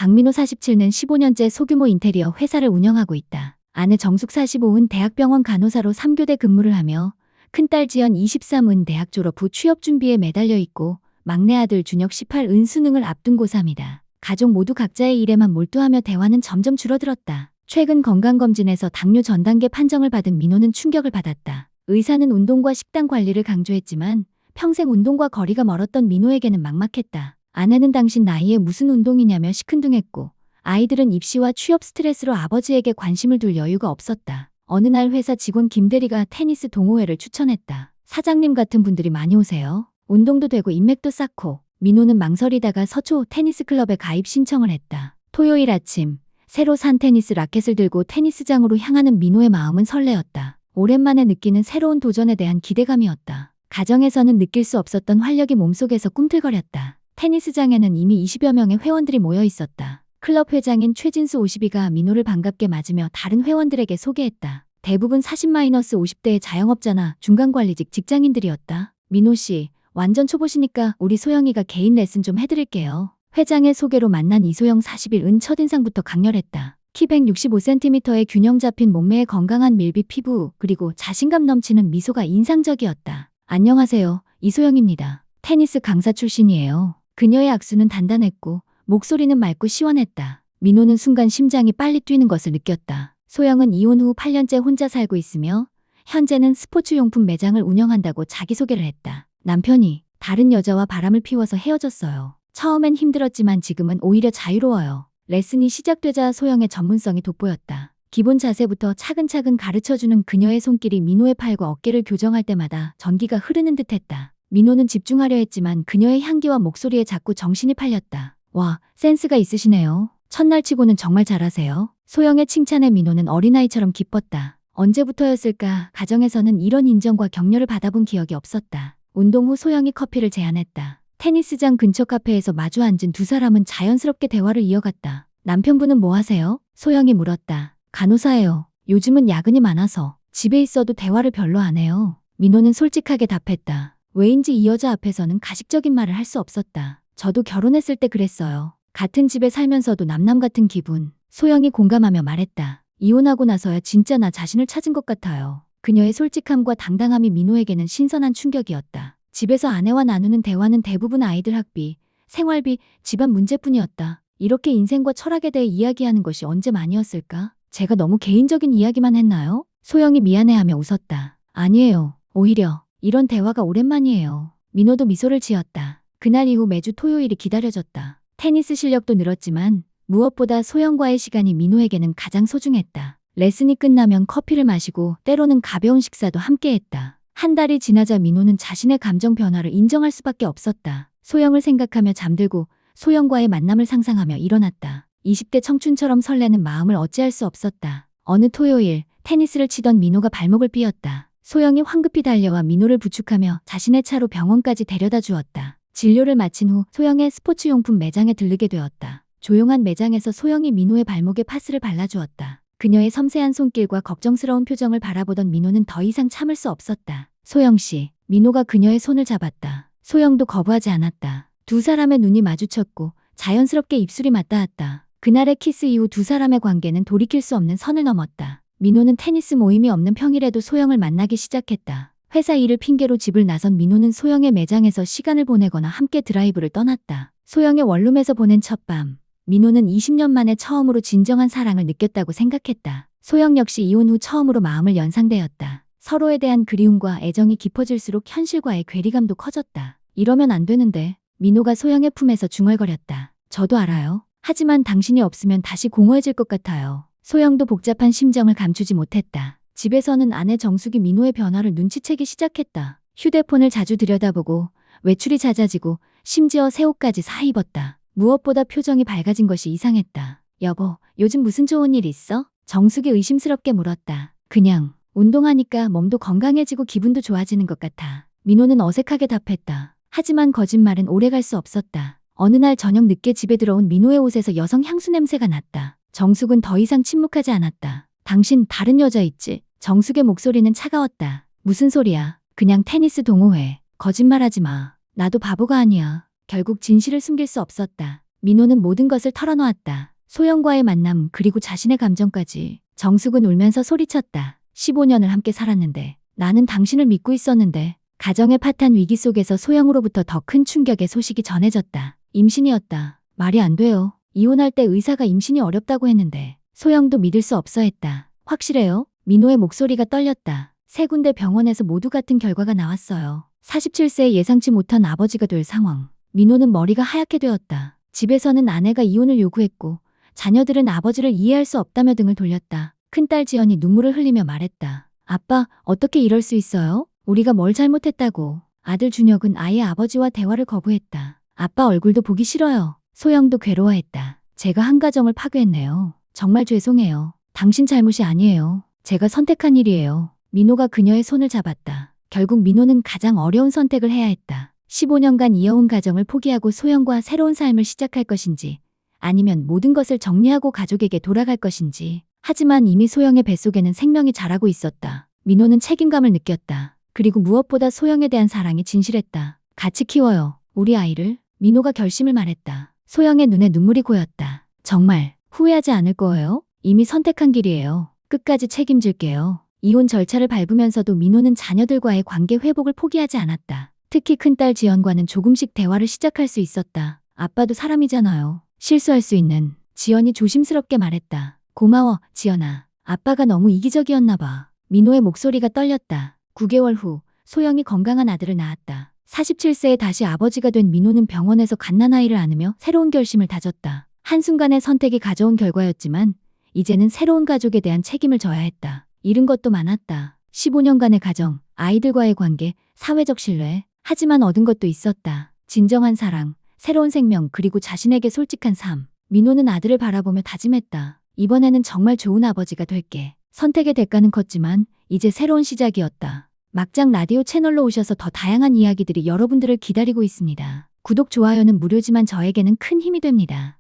박민호 47는 15년째 소규모 인테리어 회사를 운영하고 있다. 아내 정숙 45은 대학병원 간호사로 3교대 근무를 하며 큰딸 지연 23은 대학 졸업 후 취업 준비에 매달려 있고 막내 아들 준혁 18은 수능을 앞둔 고3이다. 가족 모두 각자의 일에만 몰두하며 대화는 점점 줄어들었다. 최근 건강검진에서 당뇨 전 단계 판정을 받은 민호는 충격을 받았다. 의사는 운동과 식단 관리를 강조했지만 평생 운동과 거리가 멀었던 민호에게는 막막했다. 아내는 당신 나이에 무슨 운동이냐며 시큰둥했고 아이들은 입시와 취업 스트레스로 아버지에게 관심을 둘 여유가 없었다. 어느 날 회사 직원 김 대리가 테니스 동호회를 추천했다. 사장님 같은 분들이 많이 오세요. 운동도 되고 인맥도 쌓고. 민호는 망설이다가 서초 테니스 클럽에 가입 신청을 했다. 토요일 아침 새로 산 테니스 라켓을 들고 테니스장으로 향하는 민호의 마음은 설레었다. 오랜만에 느끼는 새로운 도전에 대한 기대감이었다. 가정에서는 느낄 수 없었던 활력이 몸속에서 꿈틀거렸다. 테니스장에는 이미 20여 명의 회원들이 모여 있었다. 클럽 회장인 최진수 52가 민호를 반갑게 맞으며 다른 회원들에게 소개했다. 대부분 40-50대의 자영업자나 중간관리직 직장인들이었다. 민호 씨, 완전 초보시니까 우리 소영이가 개인 레슨 좀 해드릴게요. 회장의 소개로 만난 이소영 41은 첫인상부터 강렬했다. 키 165cm의 균형 잡힌 몸매에 건강한 밀빛 피부 그리고 자신감 넘치는 미소가 인상적이었다. 안녕하세요. 이소영입니다. 테니스 강사 출신이에요. 그녀의 악수는 단단했고 목소리는 맑고 시원했다. 민호는 순간 심장이 빨리 뛰는 것을 느꼈다. 소영은 이혼 후 8년째 혼자 살고 있으며 현재는 스포츠용품 매장을 운영한다고 자기소개를 했다. 남편이 다른 여자와 바람을 피워서 헤어졌어요. 처음엔 힘들었지만 지금은 오히려 자유로워요. 레슨이 시작되자 소영의 전문성이 돋보였다. 기본 자세부터 차근차근 가르쳐주는 그녀의 손길이 민호의 팔과 어깨를 교정할 때마다 전기가 흐르는 듯했다. 민호는 집중하려 했지만 그녀의 향기와 목소리에 자꾸 정신이 팔렸다. 와, 센스가 있으시네요. 첫날 치고는 정말 잘하세요. 소영의 칭찬에 민호는 어린아이처럼 기뻤다. 언제부터였을까 가정에서는 이런 인정과 격려를 받아본 기억이 없었다. 운동 후 소영이 커피를 제안했다. 테니스장 근처 카페에서 마주 앉은 두 사람은 자연스럽게 대화를 이어갔다. 남편분은 뭐 하세요? 소영이 물었다. 간호사예요. 요즘은 야근이 많아서 집에 있어도 대화를 별로 안 해요. 민호는 솔직하게 답했다. 왜인지 이 여자 앞에서는 가식적인 말을 할 수 없었다. 저도 결혼했을 때 그랬어요. 같은 집에 살면서도 남남 같은 기분. 소영이 공감하며 말했다. 이혼하고 나서야 진짜 나 자신을 찾은 것 같아요. 그녀의 솔직함과 당당함이 민호에게는 신선한 충격이었다. 집에서 아내와 나누는 대화는 대부분 아이들 학비, 생활비, 집안 문제뿐이었다. 이렇게 인생과 철학에 대해 이야기하는 것이 언제만이었을까? 제가 너무 개인적인 이야기만 했나요? 소영이 미안해하며 웃었다. 아니에요. 오히려 이런 대화가 오랜만이에요. 민호도 미소를 지었다. 그날 이후 매주 토요일이 기다려졌다. 테니스 실력도 늘었지만 무엇보다 소영과의 시간이 민호에게는 가장 소중했다. 레슨이 끝나면 커피를 마시고 때로는 가벼운 식사도 함께했다. 한 달이 지나자 민호는 자신의 감정 변화를 인정할 수밖에 없었다. 소영을 생각하며 잠들고 소영과의 만남을 상상하며 일어났다. 20대 청춘처럼 설레는 마음을 어찌할 수 없었다. 어느 토요일 테니스를 치던 민호가 발목을 삐었다. 소영이 황급히 달려와 민호를 부축하며 자신의 차로 병원까지 데려다 주었다. 진료를 마친 후 소영의 스포츠용품 매장에 들르게 되었다. 조용한 매장에서 소영이 민호의 발목에 파스를 발라주었다. 그녀의 섬세한 손길과 걱정스러운 표정을 바라보던 민호는 더 이상 참을 수 없었다. 소영씨, 민호가 그녀의 손을 잡았다. 소영도 거부하지 않았다. 두 사람의 눈이 마주쳤고 자연스럽게 입술이 맞닿았다. 그날의 키스 이후 두 사람의 관계는 돌이킬 수 없는 선을 넘었다. 민호는 테니스 모임이 없는 평일에도 소영을 만나기 시작했다. 회사 일을 핑계로 집을 나선 민호는 소영의 매장에서 시간을 보내거나 함께 드라이브를 떠났다. 소영의 원룸에서 보낸 첫 밤. 민호는 20년 만에 처음으로 진정한 사랑을 느꼈다고 생각했다. 소영 역시 이혼 후 처음으로 마음을 연상되었다. 서로에 대한 그리움과 애정이 깊어질수록 현실과의 괴리감도 커졌다. 이러면 안 되는데. 민호가 소영의 품에서 중얼거렸다. 저도 알아요. 하지만 당신이 없으면 다시 공허해질 것 같아요. 소영도 복잡한 심정을 감추지 못했다. 집에서는 아내 정숙이 민호의 변화를 눈치채기 시작했다. 휴대폰을 자주 들여다보고 외출이 잦아지고 심지어 새 옷까지 사 입었다. 무엇보다 표정이 밝아진 것이 이상했다. 여보, 요즘 무슨 좋은 일 있어? 정숙이 의심스럽게 물었다. 그냥 운동하니까 몸도 건강해지고 기분도 좋아지는 것 같아. 민호는 어색하게 답했다. 하지만 거짓말은 오래갈 수 없었다. 어느 날 저녁 늦게 집에 들어온 민호의 옷에서 여성 향수 냄새가 났다. 정숙은 더 이상 침묵하지 않았다. 당신 다른 여자 있지? 정숙의 목소리는 차가웠다. 무슨 소리야? 그냥 테니스 동호회. 거짓말하지 마. 나도 바보가 아니야. 결국 진실을 숨길 수 없었다. 민호는 모든 것을 털어놓았다. 소영과의 만남 그리고 자신의 감정까지. 정숙은 울면서 소리쳤다. 15년을 함께 살았는데 나는 당신을 믿고 있었는데. 가정의 파탄 위기 속에서 소영으로부터 더 큰 충격의 소식이 전해졌다. 임신이었다. 말이 안 돼요. 이혼할 때 의사가 임신이 어렵다고 했는데 소영도 믿을 수 없어 했다. 확실해요? 민호의 목소리가 떨렸다. 세 군데 병원에서 모두 같은 결과가 나왔어요. 47세에 예상치 못한 아버지가 될 상황. 민호는 머리가 하얗게 되었다. 집에서는 아내가 이혼을 요구했고 자녀들은 아버지를 이해할 수 없다며 등을 돌렸다. 큰딸 지연이 눈물을 흘리며 말했다. 아빠, 어떻게 이럴 수 있어요? 우리가 뭘 잘못했다고. 아들 준혁은 아예 아버지와 대화를 거부했다. 아빠 얼굴도 보기 싫어요. 소영도 괴로워했다. 제가 한 가정을 파괴했네요. 정말 죄송해요. 당신 잘못이 아니에요. 제가 선택한 일이에요. 민호가 그녀의 손을 잡았다. 결국 민호는 가장 어려운 선택을 해야 했다. 15년간 이어온 가정을 포기하고 소영과 새로운 삶을 시작할 것인지 아니면 모든 것을 정리하고 가족에게 돌아갈 것인지. 하지만 이미 소영의 뱃속에는 생명이 자라고 있었다. 민호는 책임감을 느꼈다. 그리고 무엇보다 소영에 대한 사랑이 진실했다. 같이 키워요. 우리 아이를. 민호가 결심을 말했다. 소영의 눈에 눈물이 고였다. 정말 후회하지 않을 거예요? 이미 선택한 길이에요. 끝까지 책임질게요. 이혼 절차를 밟으면서도 민호는 자녀들과의 관계 회복을 포기하지 않았다. 특히 큰딸 지연과는 조금씩 대화를 시작할 수 있었다. 아빠도 사람이잖아요. 실수할 수 있는. 지연이 조심스럽게 말했다. 고마워, 지연아. 아빠가 너무 이기적이었나 봐. 민호의 목소리가 떨렸다. 9개월 후 소영이 건강한 아들을 낳았다. 47세에 다시 아버지가 된 민호는 병원에서 갓난아이를 안으며 새로운 결심을 다졌다. 한순간의 선택이 가져온 결과였지만 이제는 새로운 가족에 대한 책임을 져야 했다. 잃은 것도 많았다. 15년간의 가정, 아이들과의 관계, 사회적 신뢰. 하지만 얻은 것도 있었다. 진정한 사랑, 새로운 생명 그리고 자신에게 솔직한 삶. 민호는 아들을 바라보며 다짐했다. 이번에는 정말 좋은 아버지가 될게. 선택의 대가는 컸지만 이제 새로운 시작이었다. 막장 라디오 채널로 오셔서 더 다양한 이야기들이 여러분들을 기다리고 있습니다. 구독, 좋아요는 무료지만 저에게는 큰 힘이 됩니다.